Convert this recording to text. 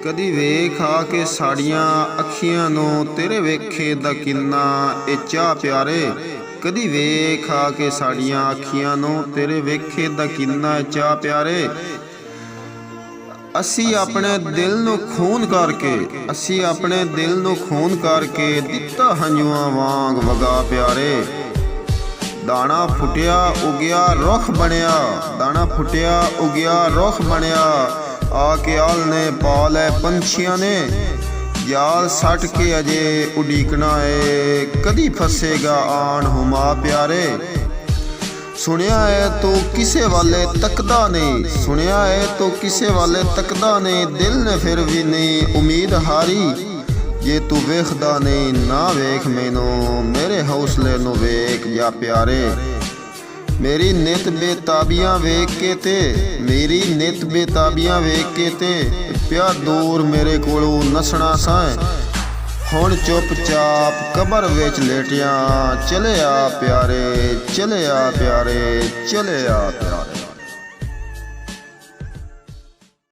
ਕਦੀ ਵੇਖ ਆ ਕੇ ਸਾਡੀਆਂ ਅੱਖੀਆਂ ਨੂੰ ਤੇਰੇ ਵੇਖੇ ਦਾ ਕਿੰਨਾ ਇਹ ਚਾਹ ਪਿਆਰੇ। ਕਦੀ ਵੇਖ ਆ ਕੇ ਸਾਡੀਆਂ ਅੱਖੀਆਂ ਨੂੰ ਤੇਰੇ ਵੇਖੇ ਦਾ ਕਿੰਨਾ ਇਹ ਚਾਹ ਪਿਆਰੇ। ਅਸੀਂ ਆਪਣੇ ਦਿਲ ਨੂੰ ਖੂਨ ਕਰਕੇ ਦਿੱਤਾ ਹੰਝੂਆਂ ਵਾਂਗ ਵਗਾ ਪਿਆਰੇ। ਦਾਣਾ ਫੁੱਟਿਆ ਉਗਿਆ ਰੁੱਖ ਬਣਿਆ ਆ ਕੇ ਆਲ ਨੇ ਪਾ ਲੈ ਪੰਛੀਆਂ ਨੇ। ਜਾਲ ਸੱਟ ਕੇ ਅਜੇ ਉਡੀਕਣਾ ਏ ਕਦੀ ਫਸੇਗਾ ਆਣ ਹੁਮਾ ਪਿਆਰੇ। ਸੁਣਿਆ ਏ ਤੂੰ ਕਿਸੇ ਵਾਲੇ ਤੱਕਦਾ ਨਹੀਂ ਦਿਲ ਨੇ ਫਿਰ ਵੀ ਨਹੀਂ ਉਮੀਦ ਹਾਰੀ। ਜੇ ਤੂੰ ਵੇਖਦਾ ਨਹੀਂ ਨਾ ਵੇਖ ਮੈਨੂੰ ਮੇਰੇ ਹੌਸਲੇ ਨੂੰ ਵੇਖ ਜਾ ਪਿਆਰੇ। ਮੇਰੀ ਨਿਤ ਬੇਤਾਬੀਆਂ ਵੇਖ ਕੇ ਤੇ ਪਿਆ ਦੂਰ ਮੇਰੇ ਕੋਲੋਂ ਨਸਣਾ ਸਾਂ। ਹੁਣ ਚੁੱਪਚਾਪ ਕਬਰ ਵਿੱਚ ਲੇਟਿਆ ਚਲੇ ਆ ਪਿਆਰੇ।